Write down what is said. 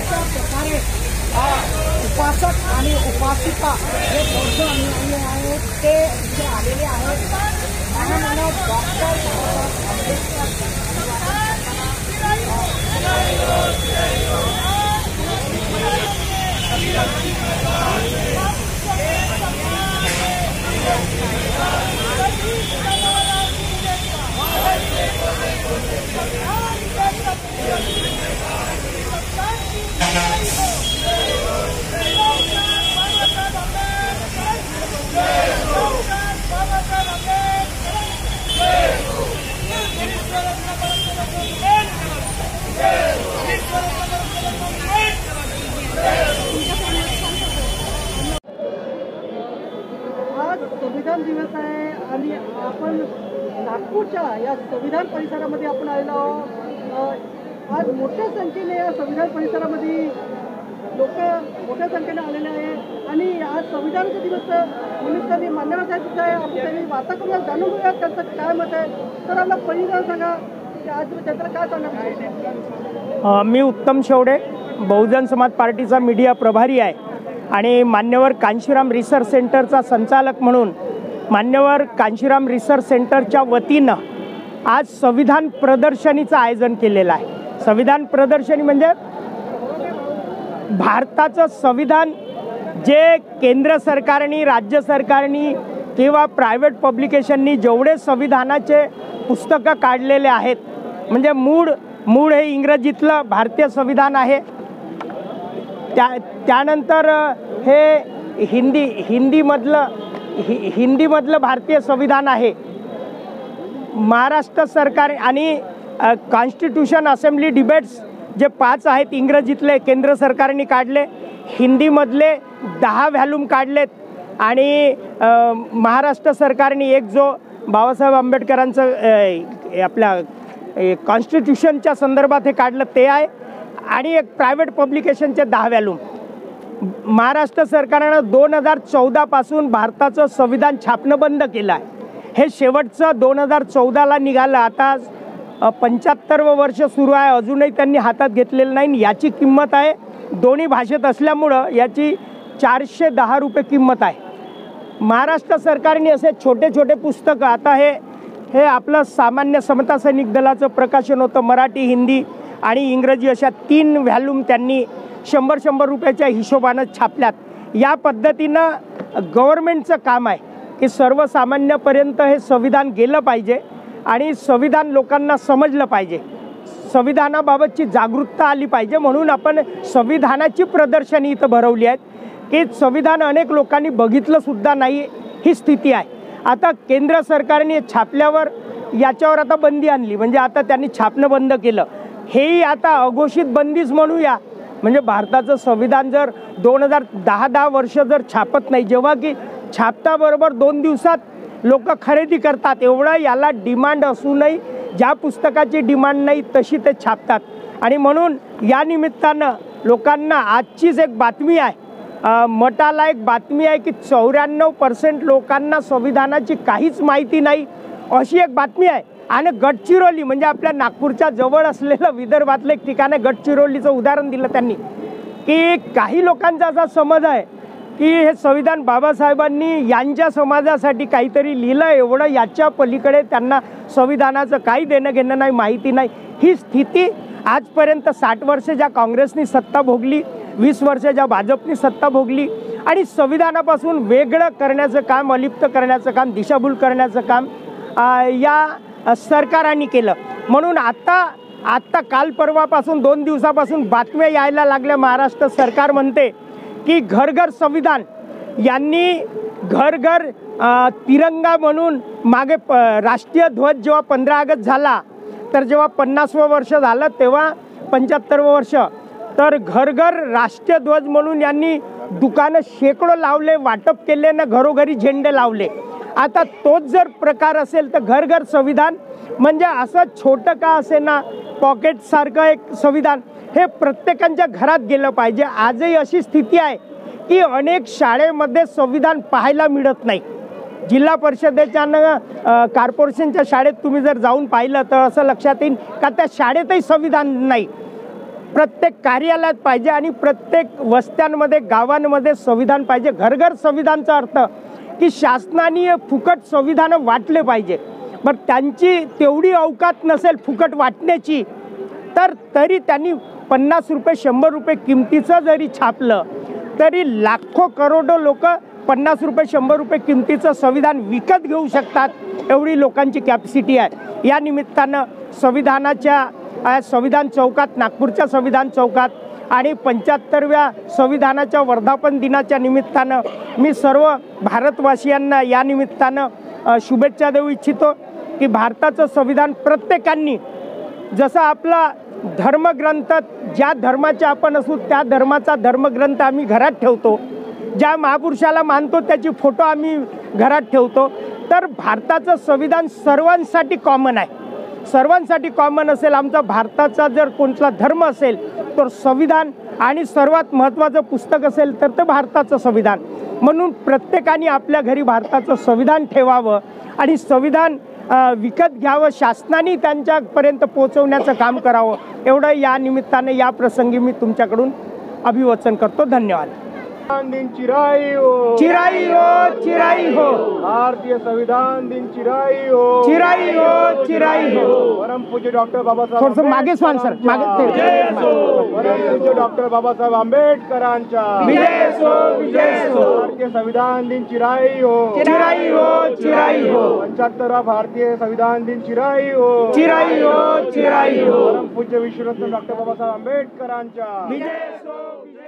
कशा प्रकारे उपासक आणि उपासिका हे बौद्ध अनुयायी आहेत ते इथे आलेले आहेत। महामानव डॉक्टर बाबासाहेब आंबेडकर आज संविधान दिवस आहे आणि आपण नागपूरच्या या संविधान परिसरामध्ये आपण आलेलो आहोत। आज मोठ्या संख्येने या संविधान परिसरामध्ये लोक मोठ्या संख्येने आलेले आहेत आणि आज संविधानाचा दिवस निमित्ताने मान्यवर साहेब तिथे आहे। आपण त्यांनी वार्ता करूया, जाणून घेऊया त्यांचं काय मत आहे। तर आम्हाला पहिल्यांदा सांगा की आज त्यांना काय सांगा। मी उत्तम शेवडे, बहुजन समाज पार्टीचा मीडिया प्रभारी आहे आणि मान्यवर कांशीराम रिसर्च सेंटरचा संचालक म्हणून मान्यवर कांशीराम रिसर्च सेंटरच्या वतीनं आज संविधान प्रदर्शनीचं आयोजन केलेलं आहे। संविधान प्रदर्शनी म्हणजे भारताचं संविधान जे केंद्र सरकारनी, राज्य सरकारनी किंवा प्रायव्हेट पब्लिकेशननी जेवढे संविधानाचे पुस्तकं काढलेले आहेत, म्हणजे मूळ हे इंग्रजीतलं भारतीय संविधान आहे, त्यानंतर हे हिंदीमधलं भारतीय संविधान आहे। महाराष्ट्र सरकार आणि कॉन्स्टिट्यूशन असेंब्ली डिबेट्स जे 5 आहेत इंग्रजीतले केंद्र सरकारने काढले, हिंदीमधले 10 व्हॅल्यूम काढलेत आणि महाराष्ट्र सरकारने एक जो बाबासाहेब आंबेडकरांचं आपल्या कॉन्स्टिट्यूशनच्या संदर्भात हे काढलं ते आहे आणि एक प्रायव्हेट पब्लिकेशनचे 10 व्हॅल्यूम। महाराष्ट्र सरकारनं 2014 पासून भारताचं संविधान छापणं बंद केलं आहे। हे शेवटचं 2014ला निघालं, आता 75वं वर्ष सुरू आहे, अजूनही त्यांनी हातात घेतलेलं नाही। याची किंमत आहे, दोन्ही भाषेत असल्यामुळं याची 410 रुपये किंमत आहे। महाराष्ट्र सरकारने असे छोटे छोटे पुस्तकं, आता हे आपलं सामान्य समता सैनिक दलाचं प्रकाशन होतं, मराठी, हिंदी आणि इंग्रजी अशा 3 व्हॅल्यूम त्यांनी 100-100 रुपयाच्या हिशोबानं छापल्यात। या पद्धतीनं गव्हर्नमेंटचं काम आहे की सर्वसामान्यपर्यंत हे संविधान गेलं पाहिजे आणि संविधान लोकांना समजलं पाहिजे, संविधानाबाबतची जागरूकता आली पाहिजे। म्हणून आपण संविधानाची प्रदर्शनी इथं भरवली आहेत की संविधान अनेक लोकांनी बघितलं सुद्धा नाही, ही स्थिती आहे। आता केंद्र सरकारने छापल्यावर याच्यावर आता बंदी आणली, म्हणजे आता त्यांनी छापणं बंद केलं, हेही आता अघोषित बंदीच म्हणूया। म्हणजे भारताचं संविधान जर 10 वर्ष जर छापत नाही, जेव्हा की छापताबरोबर 2 दिवसात लोक खरेदी करतात, एवढं याला डिमांड असूनही ज्या पुस्तकाची डिमांड नाही तशी ते छापतात। आणि म्हणून या निमित्तानं लोकांना आजचीच एक बातमी आहे, मटाला एक बातमी आहे की 94% लोकांना संविधानाची काहीच माहिती नाही, अशी एक बातमी आहे। आणि गडचिरोली म्हणजे आपल्या नागपूरच्या जवळ असलेलं विदर्भातलं एक ठिकाण आहे, गडचिरोलीचं उदाहरण दिलं त्यांनी की काही लोकांचा असा समज आहे की हे संविधान बाबासाहेबांनी यांच्या समाजासाठी काहीतरी लिहिलं, एवढं याच्या पलीकडे त्यांना संविधानाचं काही देणं घेणं नाही, माहिती नाही। ही स्थिती आजपर्यंत 60 वर्ष ज्या काँग्रेसनी सत्ता भोगली, 20 वर्ष ज्या भाजपनी सत्ता भोगली आणि संविधानापासून वेगळं करण्याचं काम, अलिप्त करण्याचं काम, दिशाभूल करण्याचं काम या सरकारांनी केलं। म्हणून आता काल परवापासून 2 दिवसापासून बातम्या यायला लागल्या, महाराष्ट्र सरकार म्हणते की घर घर संविधान, यांनी घर घर तिरंगा म्हणून मागे राष्ट्रीय ध्वज जेव्हा 15 ऑगस्ट झाला, तर जेव्हा 50वं वर्ष झालं तेव्हा 75वं वर्ष, तर घर घर राष्ट्रीय ध्वज म्हणून यांनी दुकानं शेकडो लावले, वाटप केले ना, घरोघरी झेंडे लावले। आता तोच जर प्रकार असेल तर घर घर संविधान म्हणजे असं छोटं का असे ना, पॉकेट सारखं एक संविधान हे प्रत्येकाच्या घरात गेलं पाहिजे। आजही अशी स्थिती आहे की अनेक शाळेमध्ये संविधान पाहायला मिळत नाही। जिल्हा परिषदेच्या कॉर्पोरेशनच्या शाळेत तुम्ही जर जाऊन पाहिलं तर असं लक्षात येईल का त्या शाळेतही संविधान नाही। प्रत्येक कार्यालयात पाहिजे आणि प्रत्येक वस्त्यांमध्ये गावांमध्ये संविधान पाहिजे. घर संविधानचा अर्थ की शासनाने फुकट संविधान वाटले पाहिजे. पण त्यांची तेवढी अवकात नसेल फुकट वाटण्याची, तर तरी त्यांनी 50 रुपये 100 रुपये किमतीचं जरी छापलं तरी लाखो करोडो लोक 50 रुपये 100 रुपये किमतीचं संविधान विकत घेऊ शकतात. एवढी लोकांची कॅपॅसिटी आहे. या निमित्तानं संविधान चौकात, नागपूरच्या संविधान चौकात आणि 75व्या संविधानाच्या वर्धापन दिनाच्या निमित्तानं मी सर्व भारतवासियांना या निमित्तानं शुभेच्छा देऊ इच्छितो की भारताचं संविधान प्रत्येकांनी, जसं आपला धर्मग्रंथ, ज्या धर्माचे आपण असू त्या धर्माचा धर्मग्रंथ आम्ही घरात ठेवतो, ज्या महापुरुषाला मानतो त्याची फोटो आम्ही घरात ठेवतो, तर भारताचं संविधान सर्वांसाठी कॉमन आहे. सर्वांसाठी कॉमन असेल. आमचा भारताचा जर कोणता धर्म असेल तर संविधान, आणि सर्वात महत्त्वाचं पुस्तक असेल तर ते भारताचं संविधान. म्हणून प्रत्येकाने आपल्या घरी भारताचं संविधान ठेवावं आणि संविधान विकत घ्यावं, शासनाने त्यांच्यापर्यंत पोहोचवण्याचं काम करावं. एवढं या निमित्ताने या प्रसंगी मी तुमच्याकडून अभिवाचन करतो. धन्यवाद. संविधान दिन चिराई हो, चिराई हो, चिराई हो. भारतीय संविधान दिन चिराई हो, चिराई हो, चिराई हो. परम पूज्य डॉक्टर बाबासाहेब थोडंसं मागे स्वान सर, मागे. परम पूज्य डॉक्टर बाबासाहेब आंबेडकरांच्या विजय असो, विजय असो. भारतीय संविधान दिन चिराई हो, चिराई हो, चिराई हो. 75वा भारतीय संविधान दिन चिराई हो, चिराई हो, चिराई हो. परम पूज्य विश्वरत्न डॉक्टर बाबासाहेब आंबेडकरांच्या विजय असो, विजय.